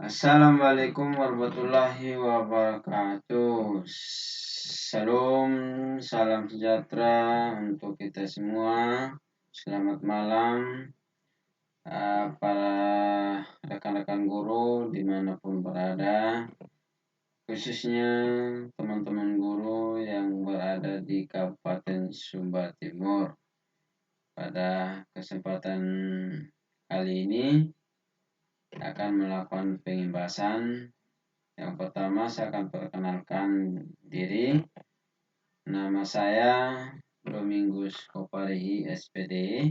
Assalamualaikum warahmatullahi wabarakatuh. Salam, salam sejahtera untuk kita semua. Selamat malam para rekan-rekan guru dimanapun berada, khususnya teman-teman guru yang berada di Kabupaten Sumba Timur. Pada kesempatan kali ini akan melakukan pengimbasan. Yang pertama saya akan perkenalkan diri. Nama saya Domingus Koparihi SPD,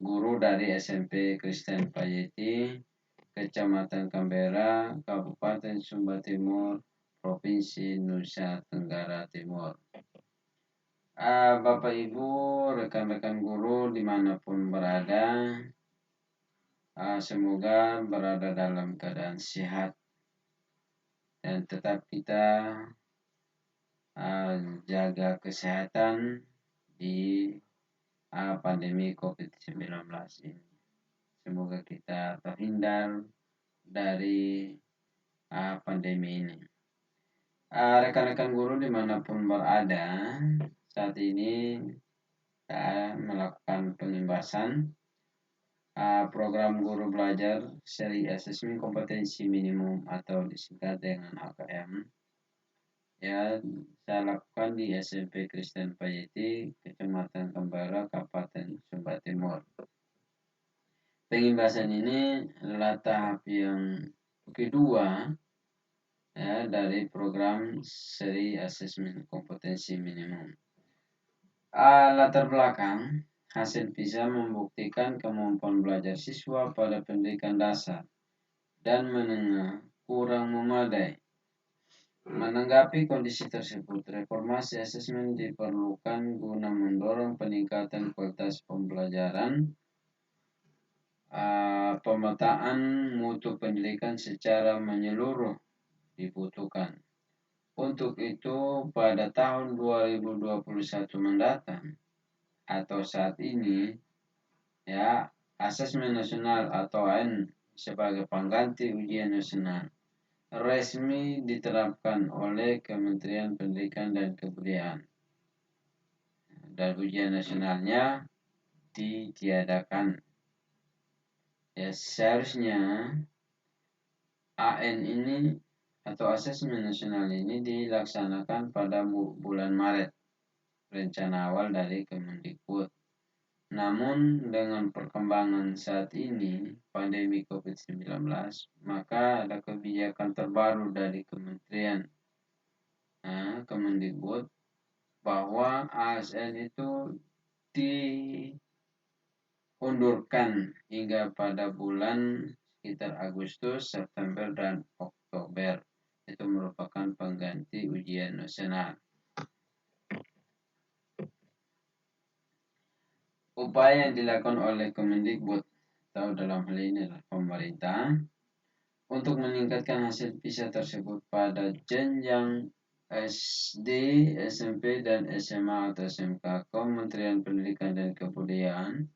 guru dari SMP Kristen Payeti, Kecamatan Kambera, Kabupaten Sumba Timur, Provinsi Nusa Tenggara Timur. Bapak Ibu, rekan-rekan guru dimanapun berada, semoga berada dalam keadaan sehat dan tetap kita jaga kesehatan di pandemi COVID-19 ini. Semoga kita terhindar dari pandemi ini. Rekan-rekan guru dimanapun berada, saat ini kita melakukan pengimbasan program guru belajar seri asesmen kompetensi minimum atau disingkat dengan HKM. Ya, saya lakukan di SMP Kristen Payeti, Kecamatan Kambera, Kabupaten Sumba Timur. Pengimbasan ini adalah tahap yang kedua dari program seri asesmen kompetensi minimum. Latar belakang, hasil PISA membuktikan kemampuan belajar siswa pada pendidikan dasar dan menengah kurang memadai. Menanggapi kondisi tersebut, reformasi asesmen diperlukan guna mendorong peningkatan kualitas pembelajaran, pemetaan mutu pendidikan secara menyeluruh dibutuhkan. Untuk itu, pada tahun 2021 mendatang atau saat ini, asesmen nasional atau AN sebagai pengganti ujian nasional resmi diterapkan oleh Kementerian Pendidikan dan Kebudayaan, dan ujian nasionalnya ditiadakan. Seharusnya AN ini atau asesmen nasional ini dilaksanakan pada bulan Maret, rencana awal dari Kemendikbud. Namun dengan perkembangan saat ini, pandemi COVID-19, maka ada kebijakan terbaru dari Kementerian Kemendikbud bahwa ASN itu diundurkan hingga pada bulan sekitar Agustus, September, dan Oktober. Itu merupakan pengganti ujian nasional. Upaya yang dilakukan oleh Kemendikbud atau dalam hal ini adalah pemerintah untuk meningkatkan hasil PISA tersebut pada jenjang SD, SMP, dan SMA atau SMK. Kementerian Pendidikan dan Kebudayaan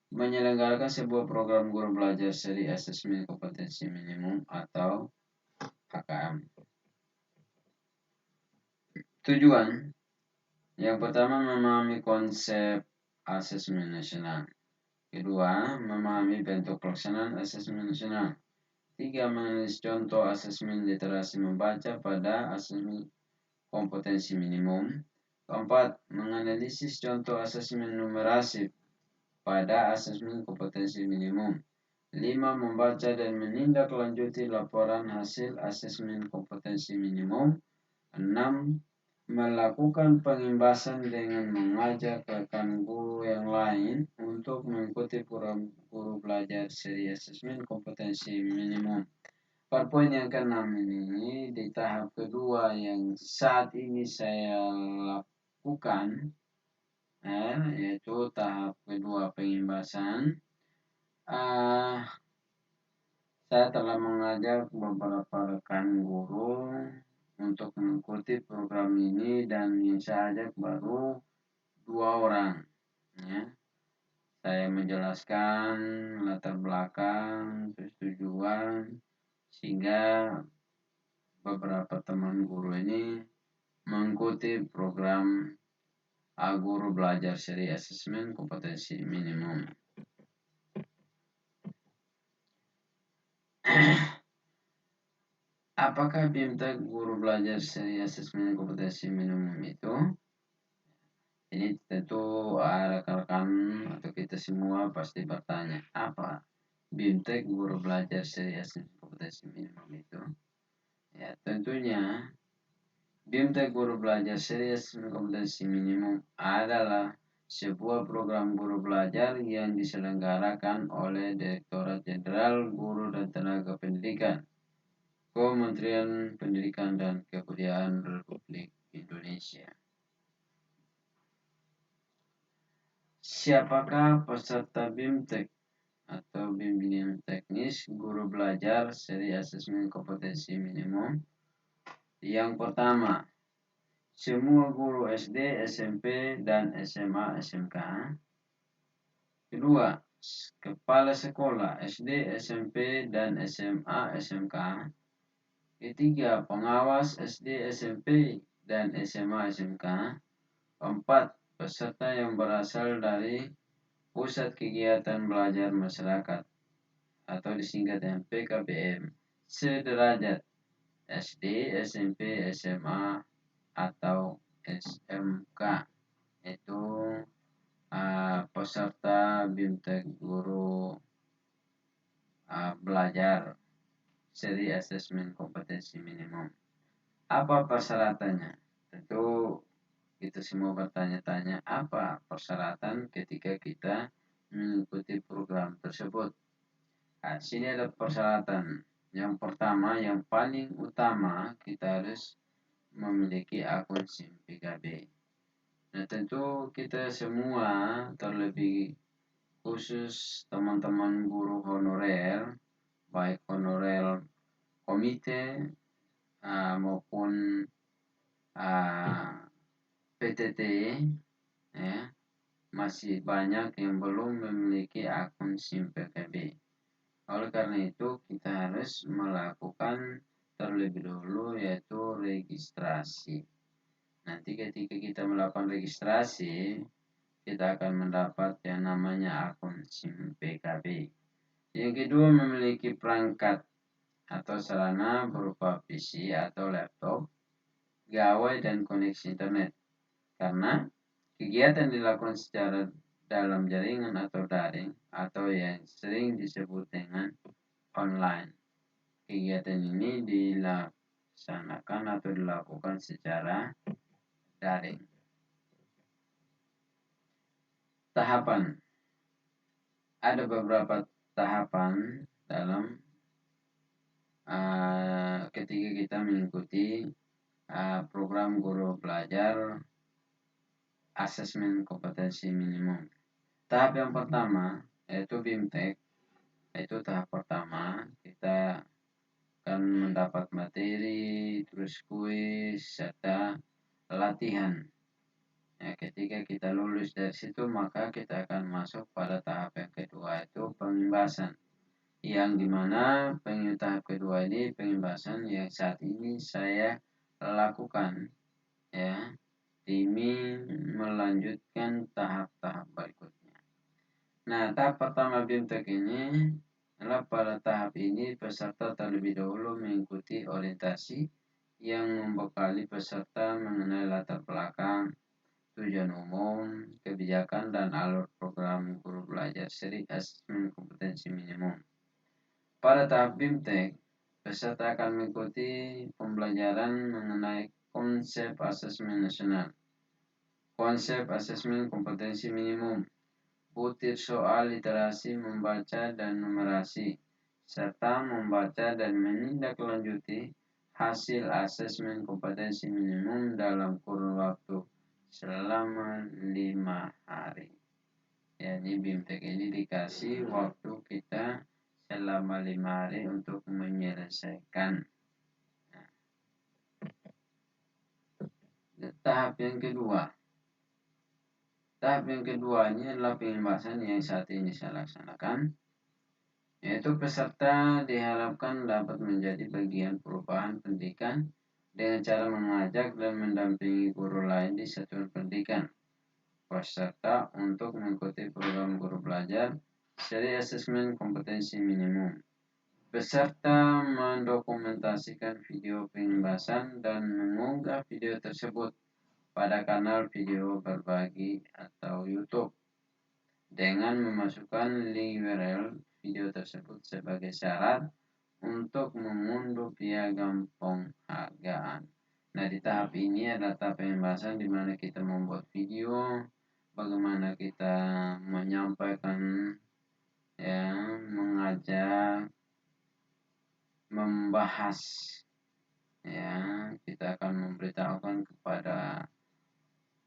menyelenggarakan sebuah program guru belajar seri asesmen kompetensi minimum atau HKM. Tujuan yang pertama, memahami konsep asesmen nasional. Kedua, memahami bentuk pelaksanaan asesmen nasional. Tiga, menganalisis contoh asesmen literasi membaca pada asesmen kompetensi minimum. Keempat, menganalisis contoh asesmen numerasi pada asesmen kompetensi minimum. 5, membaca dan menindaklanjuti laporan hasil asesmen kompetensi minimum. 6, melakukan pengimbasan dengan mengajak rekan guru yang lain untuk mengikuti program guru belajar seri asesmen kompetensi minimum. Poin yang ke-6 ini di tahap kedua yang saat ini saya lakukan, yaitu tahap kedua pengimbasan. Saya telah mengajak beberapa rekan guru untuk mengikuti program ini, dan yang saya ajak baru 2 orang. saya menjelaskan latar belakang, terus tujuan, sehingga beberapa teman guru ini mengikuti program Guru Belajar Seri Asesmen Kompetensi Minimum. Apakah BIMTEK Guru Belajar Seri Asesmen Kompetensi Minimum itu? Ini tentu rekan-rekan atau kita semua pasti bertanya, apa BIMTEK Guru Belajar Seri Asesmen Kompetensi Minimum itu? Ya, tentunya BIMTEK Guru Belajar Seri Asesmen Kompetensi Minimum adalah sebuah program guru belajar yang diselenggarakan oleh Direktorat Jenderal Guru dan Tenaga Pendidikan, Kementerian Pendidikan dan Kebudayaan Republik Indonesia. Siapakah peserta BIMTEK atau bimbingan teknis guru belajar seri asesmen kompetensi minimum? Yang pertama, semua guru SD, SMP, dan SMA, SMK. Kedua, kepala sekolah SD, SMP, dan SMA, SMK. Ketiga, pengawas SD, SMP, dan SMA, SMK. Keempat, peserta yang berasal dari Pusat Kegiatan Belajar Masyarakat atau disingkat dengan PKBM sederajat SD, SMP, SMA, atau SMK. Itu peserta BIMTEK Guru Belajar Seri Asesmen Kompetensi Minimum. Apa persyaratannya? Tentu kita semua bertanya-tanya, apa persyaratan ketika kita mengikuti program tersebut? Nah, sini ada persyaratan. Yang pertama, yang paling utama, kita harus memiliki akun SIM PKB. Nah, tentu kita semua, terlebih khusus teman-teman guru honorer, baik honorer komite maupun PTT, ya, masih banyak yang belum memiliki akun SIM PKB. Oleh karena itu, kita harus melakukan terlebih dahulu yaitu registrasi. Nanti ketika kita melakukan registrasi, kita akan mendapat yang namanya akun SIM PKB. Yang kedua, memiliki perangkat atau sarana berupa PC atau laptop, gawai dan koneksi internet. Karena kegiatan dilakukan secara dalam jaringan atau daring atau yang sering disebut dengan online. Kegiatan ini dilaksanakan atau dilakukan secara daring. Tahapan. Ada beberapa tahapan dalam ketika kita mengikuti program guru belajar asesmen kompetensi minimum. Tahap yang pertama yaitu BIMTEK. Itu tahap pertama, kita akan mendapat materi, terus kuis, serta latihan. Ya, ketika kita lulus dari situ, maka kita akan masuk pada tahap yang kedua, itu pembebasan. Yang dimana tahap kedua ini pembebasan yang saat ini saya lakukan, ya, demi melanjutkan tahap-tahap berikutnya. Nah, tahap pertama BIMTEK ini adalah pada tahap ini peserta terlebih dahulu mengikuti orientasi yang membekali peserta mengenai latar belakang, tujuan umum, kebijakan, dan alur program guru belajar seri asesmen kompetensi minimum. Pada tahap BIMTEK, peserta akan mengikuti pembelajaran mengenai konsep asesmen nasional, konsep asesmen kompetensi minimum, butir soal literasi membaca dan numerasi, serta membaca dan menindaklanjuti hasil asesmen kompetensi minimum dalam kurun waktu selama 5 hari. Jadi BIMTEK ini dikasih waktu kita selama 5 hari untuk menyelesaikan. Nah, tahap yang kedua, Tahap yang kedua ini adalah pengembasan yang saat ini saya laksanakan, yaitu peserta diharapkan dapat menjadi bagian perubahan pendidikan dengan cara mengajak dan mendampingi guru lain di satuan pendidikan peserta untuk mengikuti program guru belajar seri asesmen kompetensi minimum. Peserta mendokumentasikan video pengembasan dan mengunggah video tersebut pada kanal video berbagi atau YouTube dengan memasukkan link URL video tersebut sebagai syarat untuk mengunduh piagam penghargaan. Nah, di tahap ini adalah tahap pengembasan di mana kita membuat video, bagaimana kita menyampaikan, ya, mengajak, membahas, ya, kita akan memberitahukan kepada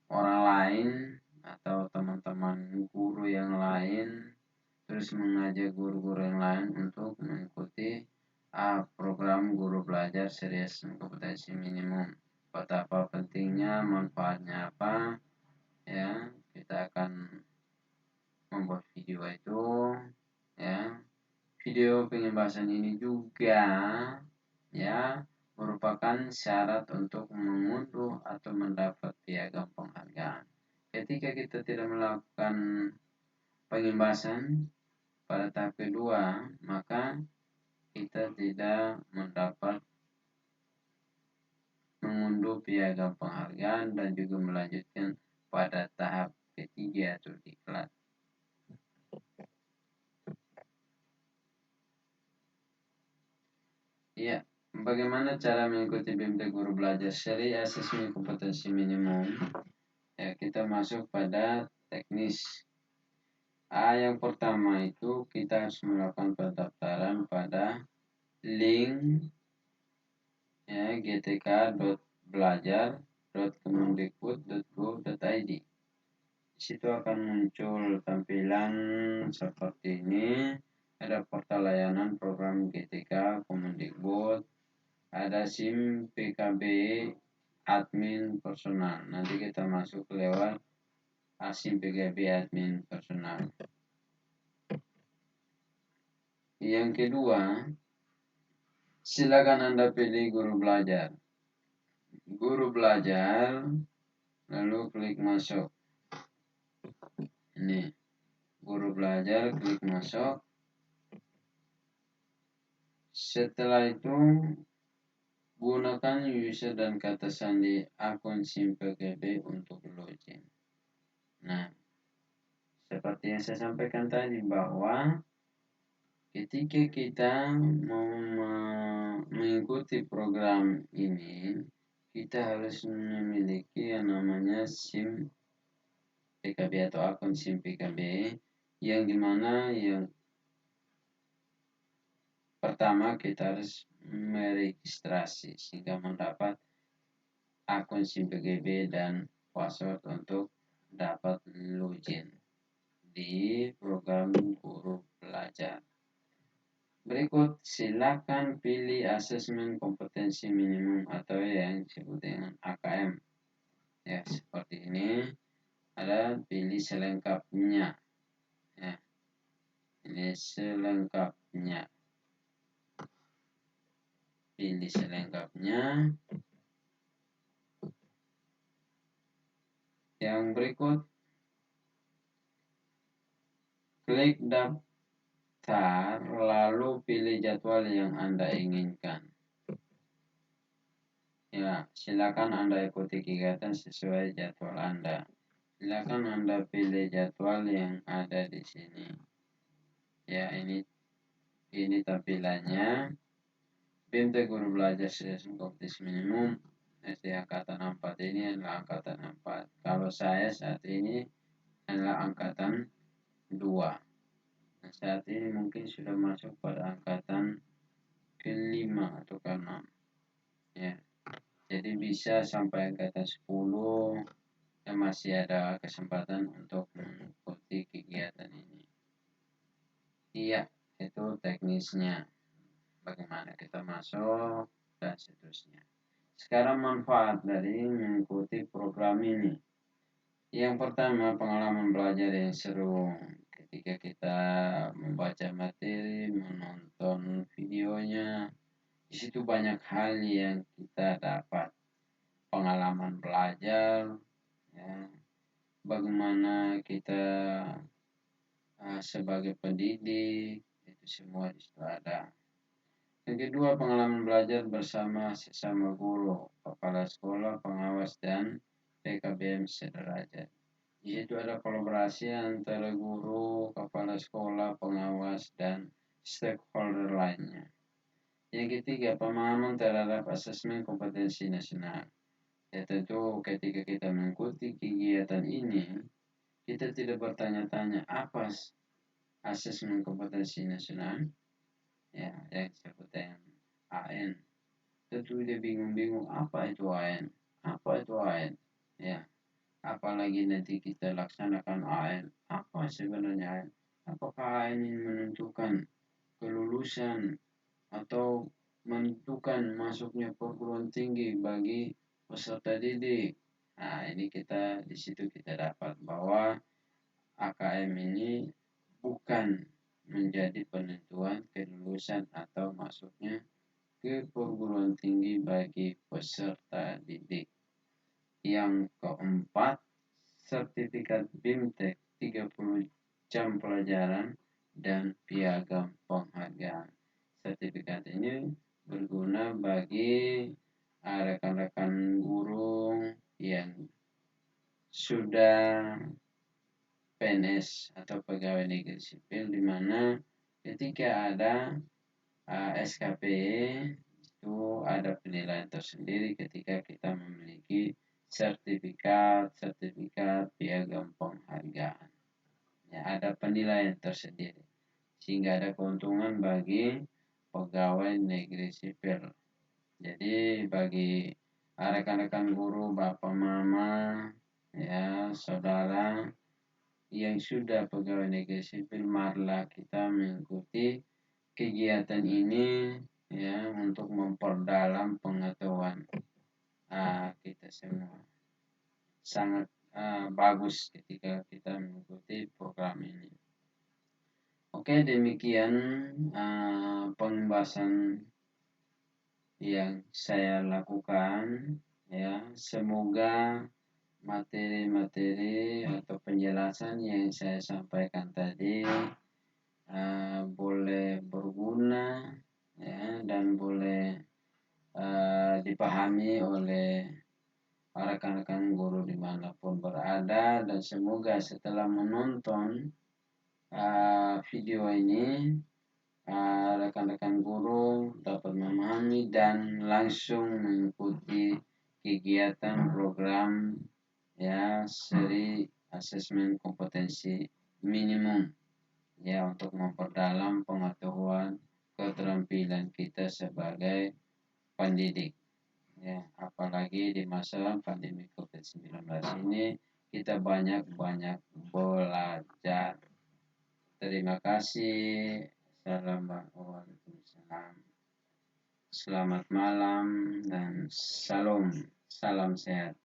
orang lain atau teman-teman guru yang lain, terus mengajak guru-guru yang lain untuk mengikuti program guru belajar serius kompetensi minimum. Betapa pentingnya, manfaatnya apa, ya, kita akan membuat video itu, ya. Video pengembasan ini juga, ya, merupakan syarat untuk mengunduh atau mendapat piagam penghargaan. Ketika kita tidak melakukan pengembasan pada tahap kedua, maka kita tidak mendapat mengunduh piagam penghargaan dan juga melanjutkan pada tahap ketiga atau diklat. Ya, bagaimana cara mengikuti BMT Guru Belajar Seri Asesmen Kompetensi Minimum? Ya, kita masuk pada teknis. Yang pertama itu kita harus melakukan pendaftaran pada link, ya, gtk.belajar.kemendikbud.go.id. Di situ akan muncul tampilan seperti ini. Ada portal layanan program GTK Kemendikbud, ada SIM PKB admin personal. Nanti kita masuk lewat SIM PKB admin personal. Yang kedua, silakan Anda pilih guru belajar. Guru belajar, lalu klik masuk. Ini, guru belajar, klik masuk. Setelah itu, gunakan user dan kata sandi akun SIM PKB untuk login. Nah, seperti yang saya sampaikan tadi bahwa ketika kita mau mengikuti program ini, kita harus memiliki yang namanya SIM PKB atau akun SIM PKB, yang dimana yang pertama kita harus meregistrasi sehingga mendapat akun SIM PKB dan password untuk dapat login di program guru belajar. Berikut, silakan pilih asesmen kompetensi minimum atau yang disebut dengan AKM. Ya, seperti ini. Ada pilih selengkapnya. Ya, ini selengkapnya. Pilih selengkapnya. Yang berikut, klik daftar, lalu pilih jadwal yang Anda inginkan. Ya, silakan Anda ikuti kegiatan sesuai jadwal Anda. Silakan Anda pilih jadwal yang ada di sini. Ya, ini tampilannya. BMT Guru Belajar Serius Kompetensi Minimum SD Angkatan 4 ini adalah Angkatan 4. Kalau saya saat ini adalah Angkatan 2. Nah, saat ini mungkin sudah masuk pada Angkatan ke-5 atau ke-6. Ya. Jadi bisa sampai Angkatan 10 dan masih ada kesempatan untuk mengikuti kegiatan ini. Iya, itu teknisnya. Bagaimana kita masuk dan seterusnya. Sekarang manfaat dari mengikuti program ini. Yang pertama, pengalaman belajar yang seru ketika kita membaca materi, menonton videonya. Di situ banyak hal yang kita dapat. Pengalaman belajar, ya, bagaimana kita sebagai pendidik, itu semua di situ ada. Yang kedua, pengalaman belajar bersama sesama guru, kepala sekolah, pengawas, dan PKBM sederajat. Di situ ada kolaborasi antara guru, kepala sekolah, pengawas, dan stakeholder lainnya. Yang ketiga, pemahaman terhadap asesmen kompetensi nasional. Ya tentu ketika kita mengikuti kegiatan ini, kita tidak bertanya-tanya apa asesmen kompetensi nasional, ya yang disebut dengan AN. Tentu dia bingung-bingung apa itu AN, apa itu AN, ya. Apalagi nanti kita laksanakan AN, apa sebenarnya AN? Apakah AN ini menentukan kelulusan atau menentukan masuknya perguruan tinggi bagi peserta didik? Nah, ini kita di situ kita dapat bahwa AKM ini bukan menjadi penentuan kelulusan atau masuknya ke perguruan tinggi bagi peserta didik. Yang keempat, sertifikat BIMTEK 30 jam pelajaran dan piagam penghargaan. Sertifikat ini berguna bagi rekan-rekan guru yang sudah PNS atau pegawai negeri sipil, di mana ketika ada SKPE itu ada penilaian tersendiri ketika kita memiliki sertifikat piagam penghargaan. Ya, ada penilaian tersendiri sehingga ada keuntungan bagi pegawai negeri sipil. Jadi bagi rekan-rekan guru, bapak mama, ya saudara yang sudah pegawai negeri sipil, marilah kita mengikuti kegiatan ini ya untuk memperdalam pengetahuan kita semua. Sangat bagus ketika kita mengikuti program ini. Oke, demikian pembahasan yang saya lakukan, ya. Semoga materi-materi atau penjelasan yang saya sampaikan tadi boleh berguna, ya, dan boleh dipahami oleh rekan-rekan guru dimanapun berada, dan semoga setelah menonton video ini rekan-rekan guru dapat memahami dan langsung mengikuti kegiatan program ya seri asesmen kompetensi minimum, ya, untuk memperdalam pengetahuan keterampilan kita sebagai pendidik, ya. Apalagi di masa pandemi COVID-19 ini kita banyak-banyak belajar. Terima kasih. Assalamualaikum. Selamat malam dan salam sehat.